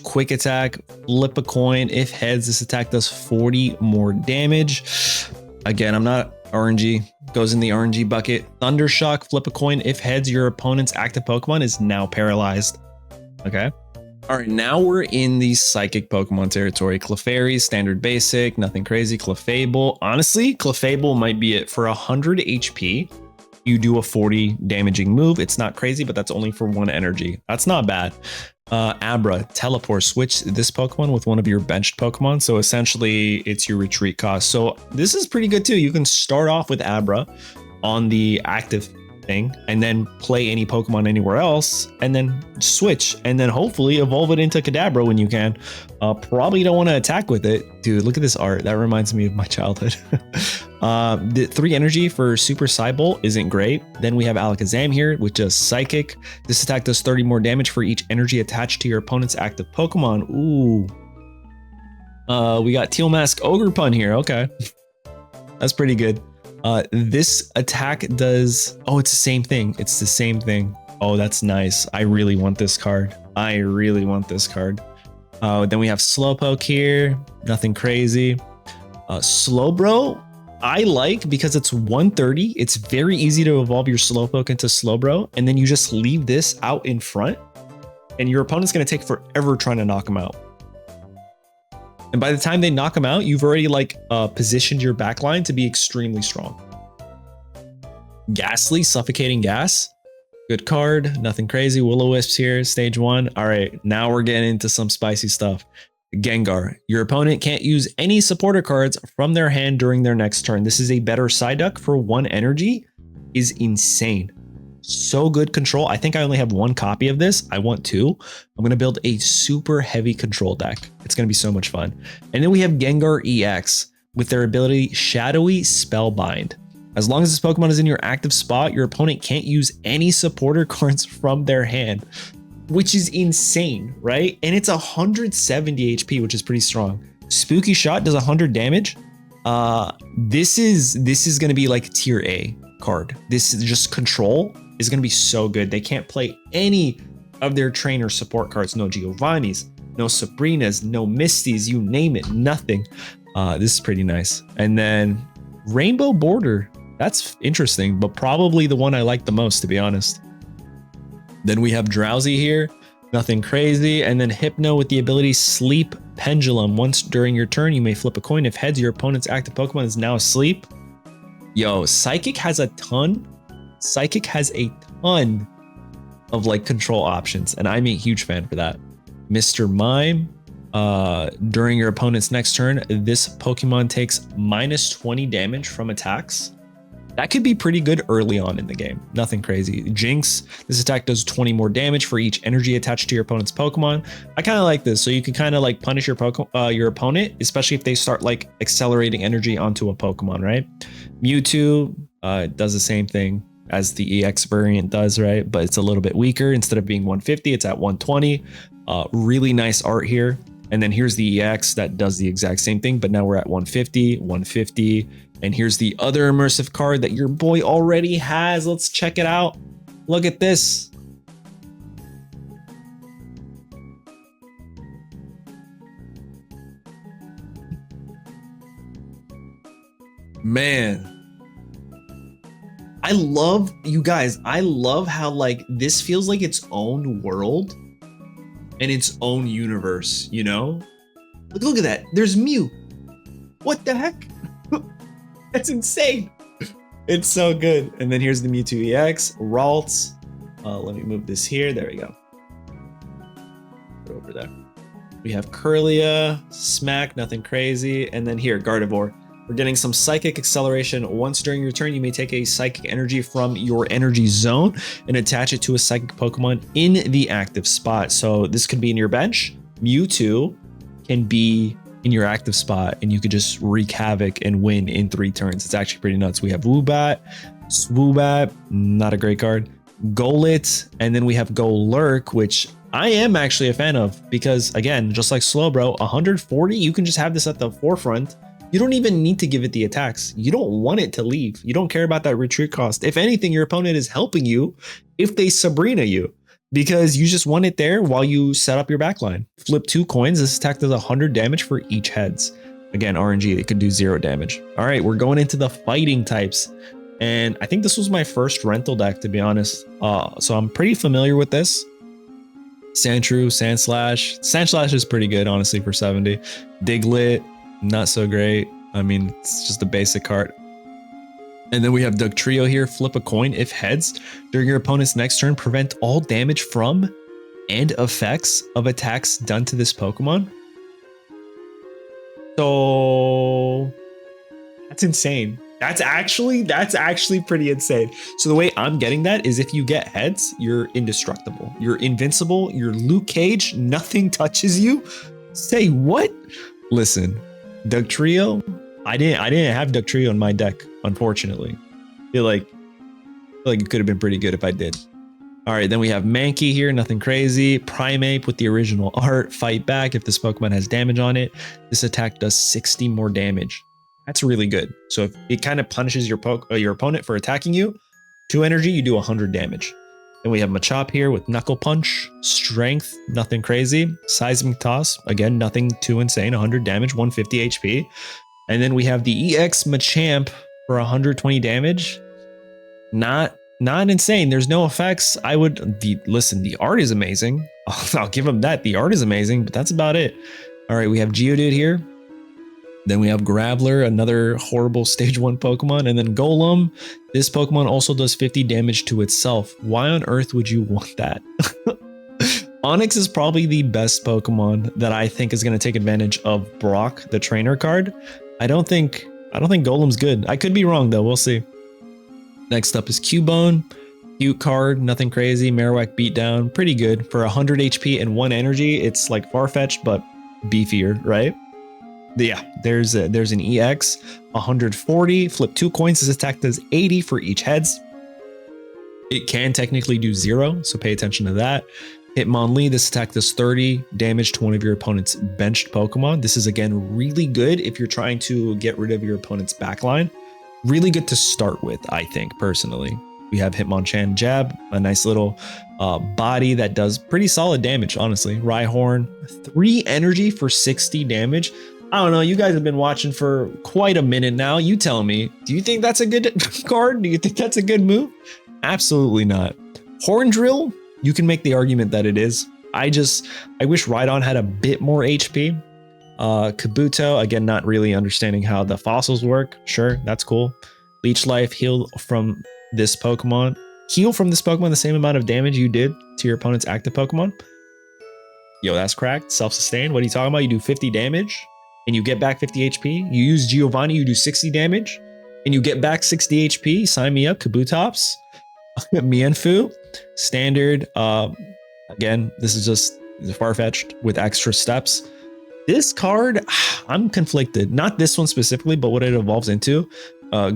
quick attack, flip a coin. If heads, this attack does 40 more damage. Again, I'm not RNG, goes in the RNG bucket. Thundershock, flip a coin. If heads, your opponent's active Pokemon is now paralyzed. Okay. All right, now we're in the psychic Pokemon territory. Clefairy, standard basic, nothing crazy. Clefable, honestly, Clefable might be it. For 100 HP, you do a 40 damaging move. It's not crazy, but that's only for 1 energy. That's not bad. Abra, teleport, switch this Pokemon with one of your benched Pokemon. So essentially it's your retreat cost. So this is pretty good too. You can start off with Abra on the active thing and then play any Pokemon anywhere else and then switch and then hopefully evolve it into Kadabra when you can. Probably don't want to attack with it. Dude, look at this art. That reminds me of my childhood. The 3 energy for Super Psybolt isn't great. Then we have Alakazam here, which is Psychic. This attack does 30 more damage for each energy attached to your opponent's active Pokemon. Ooh. We got Teal Mask Ogerpun here. Okay. That's pretty good. This attack does... Oh, it's the same thing. It's the same thing. Oh, that's nice. I really want this card. I really want this card. Then we have Slowpoke here. Nothing crazy. Slowbro, I like because it's 130. It's very easy to evolve your Slowpoke into Slowbro. And then you just leave this out in front. And your opponent's going to take forever trying to knock him out. And by the time they knock him out, you've already positioned your backline to be extremely strong. Ghastly, Suffocating Gas. Good card. Nothing crazy. Will-O-Wisps here, stage 1. All right, now we're getting into some spicy stuff. Gengar. Your opponent can't use any supporter cards from their hand during their next turn. This is a better Psyduck for 1 energy. Is insane. So good control. I think I only have 1 copy of this. I want 2. I'm going to build a super heavy control deck. It's going to be so much fun. And then we have Gengar EX with their ability Shadowy Spellbind. As long as this Pokemon is in your active spot, your opponent can't use any supporter cards from their hand, which is insane, right? And it's 170 HP, which is pretty strong. Spooky Shot does 100 damage. This is going to be like tier A card. This is just control is going to be so good. They can't play any of their trainer support cards. No Giovanni's, no Sabrinas, no Misties, you name it, nothing. This is pretty nice. And then Rainbow Border. That's interesting, but probably the one I like the most, to be honest. Then we have Drowsy here. Nothing crazy. And then Hypno with the ability Sleep Pendulum. Once during your turn, you may flip a coin. If heads, your opponent's active Pokemon is now asleep. Yo, Psychic has a ton. Psychic has a ton of like control options, and I'm a huge fan for that. Mr. Mime. During your opponent's next turn, this Pokemon takes minus 20 damage from attacks. That could be pretty good early on in the game. Nothing crazy. Jinx, this attack does 20 more damage for each energy attached to your opponent's Pokemon. I kind of like this, so you can kind of like punish your opponent, especially if they start like accelerating energy onto a Pokemon, right? Mewtwo does the same thing as the EX variant does, right? But it's a little bit weaker. Instead of being 150, it's at 120. Really nice art here. And then here's the EX that does the exact same thing, but now we're at 150, 150. And here's the other immersive card that your boy already has. Let's check it out. Look at this. Man. I love, you guys, I love how like this feels like its own world and its own universe, you know? Look at that. There's Mew. What the heck? That's insane. It's so good. And then here's the Mewtwo EX, Ralts. Let me move this here. There we go. Put it over there. We have Kirlia, Smack, nothing crazy. And then here, Gardevoir. We're getting some Psychic Acceleration. Once during your turn, you may take a Psychic Energy from your energy zone and attach it to a Psychic Pokemon in the active spot. So this could be in your bench. Mewtwo can be in your active spot and you could just wreak havoc and win in 3 turns. It's actually pretty nuts. We have Woobat, Swoobat, not a great card, Golett, and then we have Golurk, which I am actually a fan of because, again, just like Slowbro, 140, you can just have this at the forefront. You don't even need to give it the attacks. You don't want it to leave. You don't care about that retreat cost. If anything, your opponent is helping you if they Sabrina you, because you just want it there while you set up your backline. Flip 2 coins. This attack does 100 damage for each heads. Again, RNG, it could do 0 damage. All right, we're going into the fighting types. And I think this was my first rental deck, to be honest. So I'm pretty familiar with this. Sandshrew, Sandslash. Sandslash is pretty good, honestly, for 70. Diglett, not so great. I mean, it's just a basic card. And then we have Dugtrio here. Flip a coin. If heads, during your opponent's next turn, prevent all damage from and effects of attacks done to this Pokemon. So that's insane. That's actually pretty insane. So the way I'm getting that is if you get heads, you're indestructible. You're invincible. You're Luke Cage. Nothing touches you. Say what? Listen, Dugtrio, I didn't have Dugtrio in my deck, unfortunately. I feel like it could have been pretty good if I did. All right, then we have Mankey here, nothing crazy. Primeape with the original art. Fight back if this Pokemon has damage on it. This attack does 60 more damage. That's really good. So if it kind of punishes your opponent for attacking you, 2 energy, you do 100 damage. Then we have Machop here with Knuckle Punch, Strength, nothing crazy. Seismic Toss, again, nothing too insane, 100 damage, 150 HP. And then we have the EX Machamp for 120 damage. Not insane. There's no effects. Listen, the art is amazing. I'll give him that. The art is amazing, but that's about it. All right, we have Geodude here. Then we have Graveler, another horrible stage 1 Pokemon, and then Golem. This Pokemon also does 50 damage to itself. Why on earth would you want that? Onix is probably the best Pokemon that I think is going to take advantage of Brock, the trainer card. I don't think Golem's good. I could be wrong though. We'll see. Next up is Cubone. Cute card, nothing crazy. Marowak Beatdown, pretty good. For 100 HP and 1 energy, it's like Farfetch'd, but beefier, right? Yeah, there's an EX, 140. Flip 2 coins. This attack does 80 for each heads. It can technically do 0, so pay attention to that. Hitmonlee, this attack does 30 damage to one of your opponent's benched Pokemon. This is, again, really good if you're trying to get rid of your opponent's backline. Really good to start with, I think, personally. We have Hitmonchan Jab, a nice little body that does pretty solid damage, honestly. Rhyhorn, 3 energy for 60 damage. I don't know, you guys have been watching for quite a minute now. You tell me, do you think that's a good card? Do you think that's a good move? Absolutely not. Horn Drill, you can make the argument that it is. I wish Rhydon had a bit more HP. Kabuto, again, not really understanding how the fossils work. Sure, that's cool. Leech Life, heal from this Pokemon. Heal from this Pokemon the same amount of damage you did to your opponent's active Pokemon. Yo, that's cracked. Self-sustain. What are you talking about? You do 50 damage and you get back 50 HP. You use Giovanni, you do 60 damage and you get back 60 HP. Sign me up. Kabutops. Mienfoo. Standard. Again, this is just far-fetched with extra steps. This card, I'm conflicted. Not this one specifically, but what it evolves into.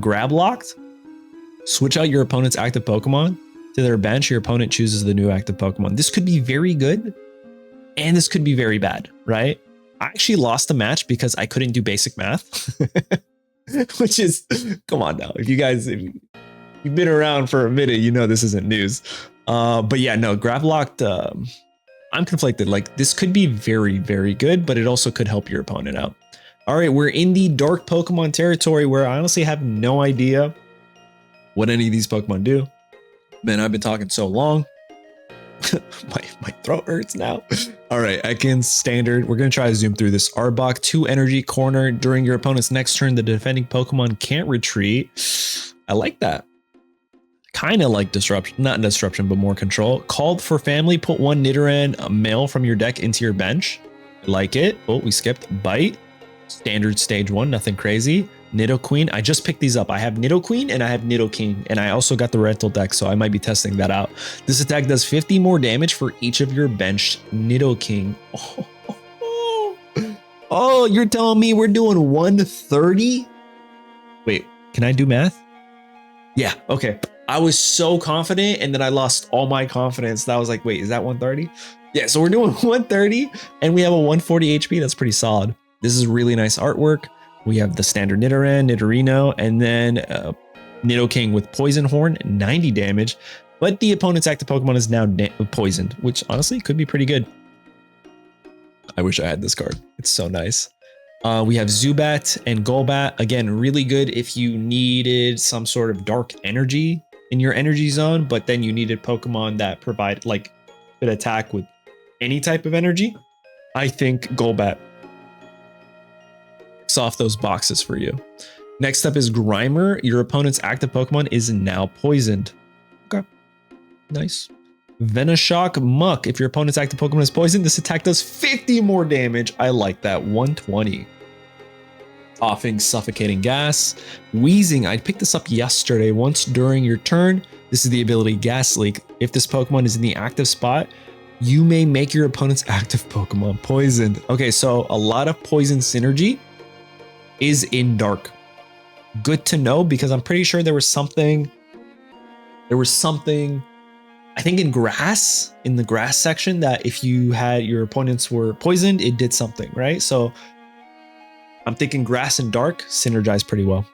Grab Locked. Switch out your opponent's active Pokemon to their bench. Your opponent chooses the new active Pokemon. This could be very good, and this could be very bad, right? I actually lost the match because I couldn't do basic math, which is, come on now. If you've been around for a minute, you know this isn't news. But yeah, no, Grab Locked, I'm conflicted. Like, this could be very, very good, but it also could help your opponent out. All right, we're in the dark Pokemon territory where I honestly have no idea what any of these Pokemon do. Man, I've been talking so long. my throat hurts now. All right, Ekans, standard. We're going to try to zoom through this. Arbok, 2 energy, corner. During your opponent's next turn, the defending Pokemon can't retreat. I like that. Kind of like disruption, not disruption, but more control. Called for family, put 1 Nidoran male from your deck into your bench. Like it. Oh, we skipped. Bite. Standard stage 1, nothing crazy. Nidoqueen, I just picked these up. I have Nidoqueen and I have Nidoking, and I also got the rental deck, so I might be testing that out. This attack does 50 more damage for each of your benched Nidoking. Oh, you're telling me we're doing 130? Wait, can I do math? Yeah, okay. I was so confident, and then I lost all my confidence. That was like, wait, is that 130? Yeah, so we're doing 130, and we have a 140 HP. That's pretty solid. This is really nice artwork. We have the standard Nidoran, Nidorino, and then Nidoking with Poison Horn, 90 damage. But the opponent's active Pokemon is now poisoned, which honestly could be pretty good. I wish I had this card. It's so nice. We have Zubat and Golbat. Again, really good if you needed some sort of dark energy in your energy zone, but then you needed Pokemon that provide, like, could attack with any type of energy. I think Golbat off those boxes for you. Next up is Grimer. Your opponent's active Pokemon is now poisoned. Okay, nice. Venoshock Muck. If your opponent's active Pokemon is poisoned, this attack does 50 more damage. I like that. 120. Coughing, suffocating gas. Wheezing. I picked this up yesterday. Once during your turn, this is the ability Gas Leak. If this Pokemon is in the active spot, you may make your opponent's active Pokemon poisoned. Okay, so a lot of poison synergy is in dark. Good to know, because I'm pretty sure there was something, I think in the grass section, that if you had your opponents were poisoned, it did something, right? So I'm thinking grass and dark synergize pretty well.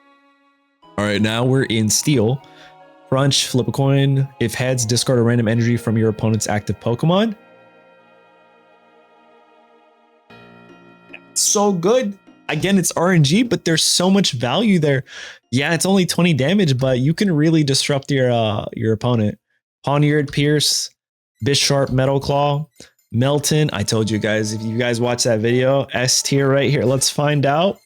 All right, now we're in steel. Crunch, flip a coin. If heads, discard a random energy from your opponent's active Pokemon. So good. Again, it's RNG, but there's so much value there. Yeah, it's only 20 damage, but you can really disrupt your opponent. Poniard, Pierce, Bisharp, Metal Claw, Melton. I told you guys, if you guys watch that video, S tier right here. Let's find out.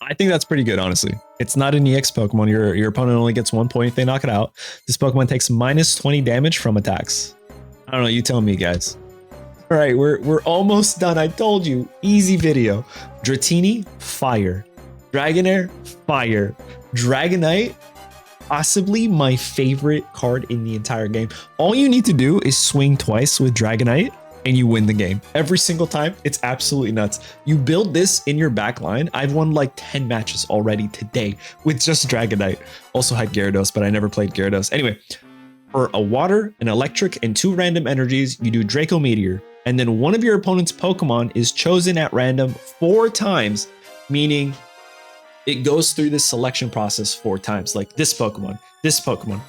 I think that's pretty good, honestly. It's not an EX Pokemon. Your opponent only gets 1 point if they knock it out. This Pokemon takes minus 20 damage from attacks. I don't know, you tell me, guys. All right, we're almost done. I told you, easy video. Dratini, fire. Dragonair, fire. Dragonite, possibly my favorite card in the entire game. All you need to do is swing twice with Dragonite and you win the game. Every single time, it's absolutely nuts. You build this in your back line. I've won like 10 matches already today with just Dragonite. Also had Gyarados, but I never played Gyarados. Anyway, for a water, an electric, and 2 random energies, you do Draco Meteor. And then one of your opponent's Pokemon is chosen at random 4 times, meaning it goes through this selection process 4 times, like this Pokemon,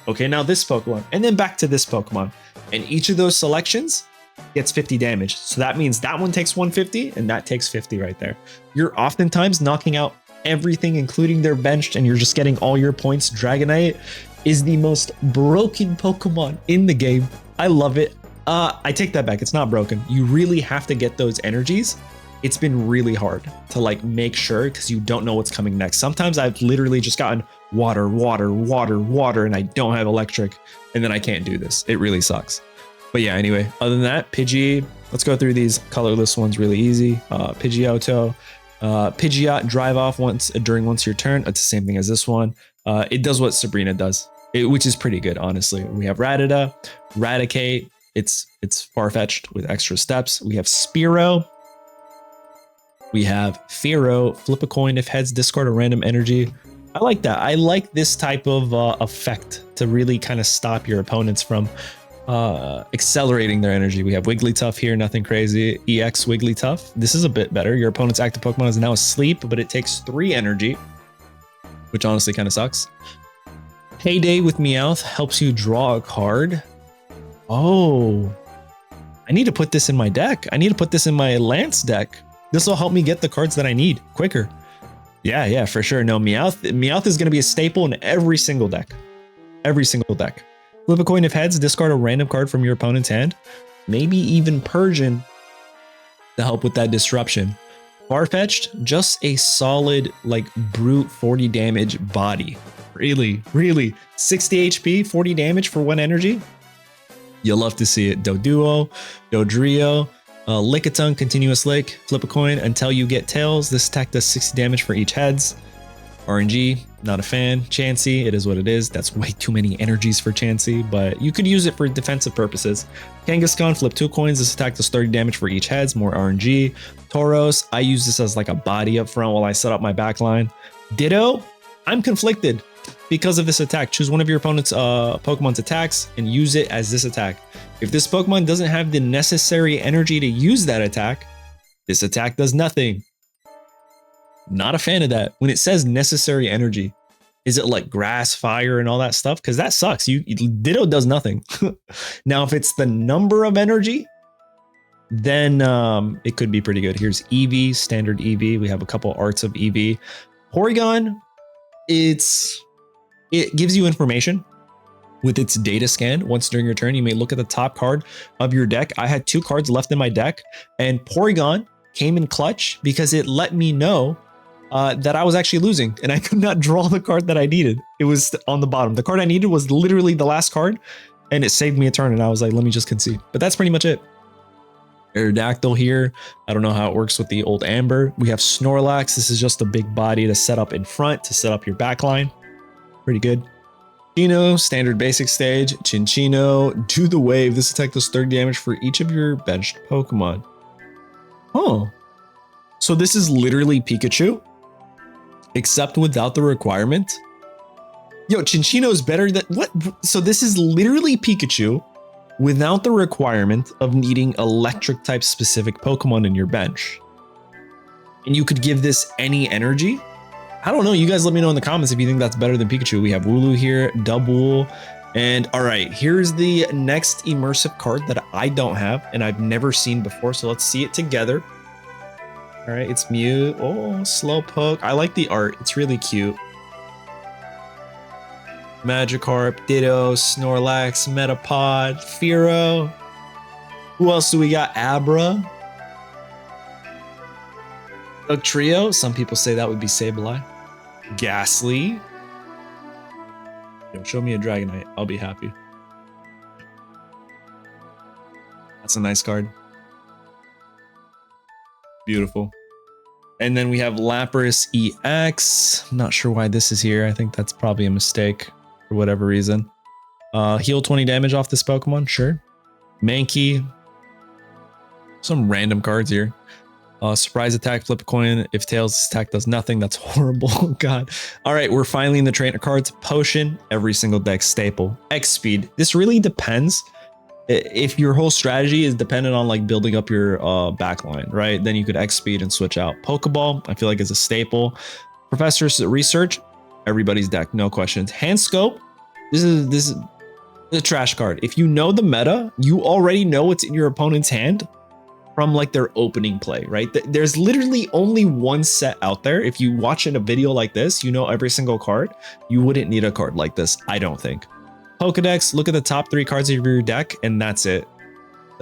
okay, now this Pokemon, and then back to this Pokemon. And each of those selections gets 50 damage. So that means that one takes 150 and that takes 50 right there. You're oftentimes knocking out everything, including their benched, and you're just getting all your points. Dragonite is the most broken Pokemon in the game. I love it. I take that back. It's not broken. You really have to get those energies. It's been really hard to like make sure because you don't know what's coming next. Sometimes I've literally just gotten water, water, water, water, and I don't have electric, and then I can't do this. It really sucks. But yeah, anyway, other than that, Pidgey, let's go through these colorless ones really easy. Pidgeotto, Pidgeot, drive off once your turn. It's the same thing as this one. It does what Sabrina does, which is pretty good, honestly. We have Rattata, Raticate. It's far-fetched with extra steps. We have Spearow. We have Fearow, flip a coin if heads, discard a random energy. I like that. I like this type of effect to really kind of stop your opponents from accelerating their energy. We have Wigglytuff here, nothing crazy. EX Wigglytuff. This is a bit better. Your opponent's active Pokemon is now asleep, but it takes 3 energy, which honestly kind of sucks. Heyday with Meowth helps you draw a card. Oh, I need to put this in my deck. I need to put this in my Lance deck. This will help me get the cards that I need quicker. Yeah, for sure. No, Meowth is going to be a staple in every single deck. Every single deck. Flip a coin if heads, discard a random card from your opponent's hand. Maybe even Persian to help with that disruption. Farfetch'd, just a solid, like, brute 40 damage body. Really? 60 HP, 40 damage for 1 energy? You'll love to see it. Doduo, Dodrio, Lickitung, Continuous Lick, flip a coin until you get tails. This attack does 60 damage for each heads. RNG, not a fan. Chansey, it is what it is. That's way too many energies for Chansey, but you could use it for defensive purposes. Kangaskhan, flip 2 coins. This attack does 30 damage for each heads, more RNG. Tauros, I use this as like a body up front while I set up my backline. Ditto, I'm conflicted because of this attack. Choose one of your opponent's Pokemon's attacks and use it as this attack. If this Pokemon doesn't have the necessary energy to use that attack, this attack does nothing. Not a fan of that. When it says necessary energy, is it like grass, fire, and all that stuff? Because that sucks. Ditto does nothing. Now, if it's the number of energy, then it could be pretty good. Here's Eevee, standard Eevee. We have a couple arts of Eevee. Porygon, it gives you information with its data scan. Once during your turn, you may look at the top card of your deck. I had 2 cards left in my deck, and Porygon came in clutch because it let me know that I was actually losing and I could not draw the card that I needed. It was on the bottom. The card I needed was literally the last card, and it saved me a turn, and I was like, let me just concede. But that's pretty much it. Aerodactyl here. I don't know how it works with the old Amber. We have Snorlax. This is just a big body to set up in front, to set up your backline. Pretty good. Chino, standard basic stage. Chinchino, do the wave. This attack does 30 damage for each of your benched Pokemon. Oh. So this is literally Pikachu, except without the requirement. Yo, Chinchino is better than what? So this is literally Pikachu without the requirement of needing electric type specific Pokemon in your bench. And you could give this any energy. I don't know. You guys let me know in the comments if you think that's better than Pikachu. We have Wooloo here, Dubwool. And all right, here's the next immersive card that I don't have and I've never seen before. So let's see it together. All right, it's Mew. Oh, Slowpoke. I like the art. It's really cute. Magikarp, Ditto, Snorlax, Metapod, Fearow. Who else do we got? Abra. Trio. Some people say that would be Sableye. Ghastly. Yo, show me a Dragonite. I'll be happy. That's a nice card. Beautiful. And then we have Lapras EX. Not sure why this is here. I think that's probably a mistake for whatever reason. Heal 20 damage off this Pokemon. Sure. Mankey. Some random cards here. Surprise attack, flip a coin. If tails, attack does nothing. That's horrible. God. All right, we're finally in the trainer cards. Potion, every single deck staple. X speed. This really depends. If your whole strategy is dependent on like building up your backline, right? Then you could X speed and switch out. Pokeball, I feel like is a staple. Professor's research, everybody's deck, no questions. Hand scope, this is a trash card. If you know the meta, you already know what's in your opponent's hand from like their opening play, right? There's literally only one set out there. If you watch in a video like this, you know every single card. You wouldn't need a card like this, I don't think. Pokedex, look at the top 3 cards of your deck, and that's it.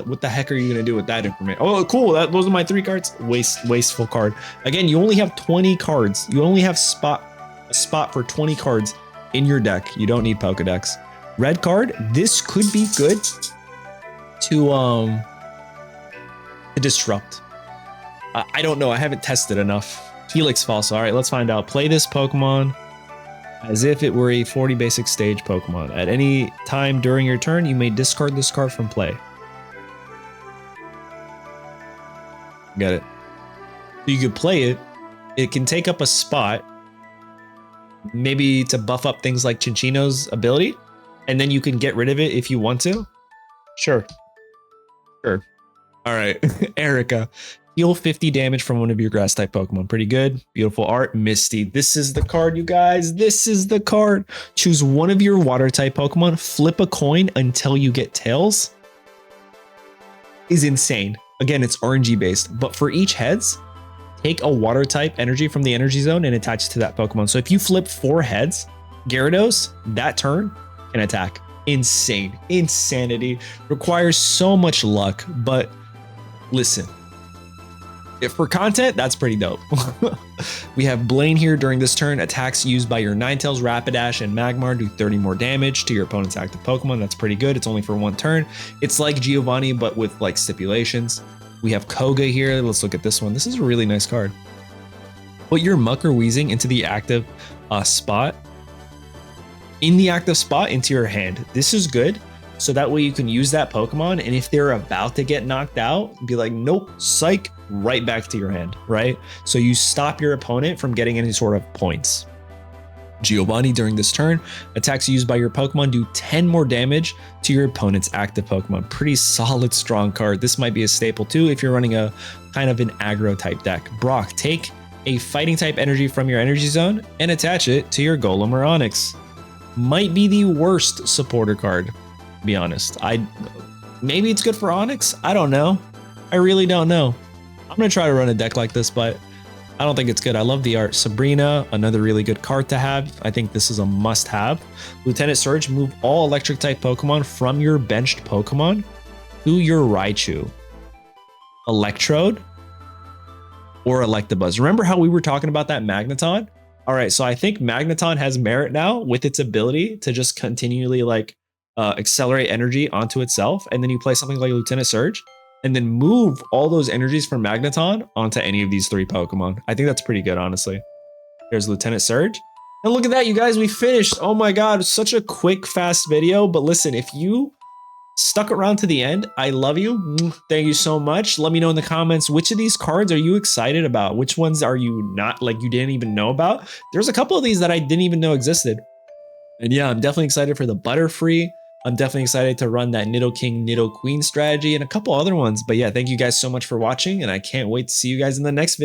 What the heck are you gonna do with that information? Oh, cool. Those are my 3 cards. Wasteful card. Again, you only have 20 cards. You only have a spot for 20 cards in your deck. You don't need Pokedex. Red card. This could be good to disrupt. I don't know. I haven't tested enough. Helix Fossil. All right, let's find out. Play this Pokemon as if it were a 40 basic stage Pokemon. At any time during your turn, you may discard this card from play. Get it? So you could play it. It can take up a spot, maybe to buff up things like Chinchino's ability, and then you can get rid of it if you want to. Sure. Sure. All right, Erica. Heal 50 damage from one of your grass type Pokemon. Pretty good. Beautiful art. Misty. This is the card, you guys. This is the card. Choose one of your water type Pokemon. Flip a coin until you get tails. Is insane. Again, it's RNG based, but for each heads, take a water type energy from the energy zone and attach it to that Pokemon. So if you flip 4 heads, Gyarados, that turn can attack. Insane. Insanity. Requires so much luck, but listen. If for content, that's pretty dope. We have Blaine here during this turn. Attacks used by your Ninetales, Rapidash, and Magmar do 30 more damage to your opponent's active Pokemon. That's pretty good. It's only for 1 turn. It's like Giovanni, but with like stipulations. We have Koga here. Let's look at this one. This is a really nice card. Put your Muck or Weezing into the active spot. In the active spot into your hand. This is good. So that way you can use that Pokemon, and if they're about to get knocked out, be like, nope, psych, right back to your hand, right? So you stop your opponent from getting any sort of points. Giovanni during this turn, attacks used by your Pokemon do 10 more damage to your opponent's active Pokemon. Pretty solid, strong card. This might be a staple too if you're running a kind of an aggro type deck. Brock, take a fighting type energy from your energy zone and attach it to your Golem or Onix. Might be the worst supporter card. Be honest. Maybe it's good for Onix. I don't know. I really don't know. I'm gonna try to run a deck like this, but I don't think it's good. I love the art. Sabrina, another really good card to have. I think this is a must-have. Lieutenant Surge, move all electric type Pokemon from your benched Pokemon to your Raichu. Electrode or Electabuzz. Remember how we were talking about that Magneton? All right, so I think Magneton has merit now with its ability to just continually like accelerate energy onto itself, and then you play something like Lieutenant Surge and then move all those energies from Magneton onto any of these 3 Pokemon. I think that's pretty good, honestly. Here's Lieutenant Surge. And look at that, you guys, we finished. Oh my God, such a quick, fast video. But listen, if you stuck around to the end, I love you. Thank you so much. Let me know in the comments, which of these cards are you excited about? Which ones are you not, like you didn't even know about? There's a couple of these that I didn't even know existed. And yeah, I'm definitely excited for the Butterfree. I'm definitely excited to run that Nidoking, Nidoqueen strategy and a couple other ones. But yeah, thank you guys so much for watching, and I can't wait to see you guys in the next video.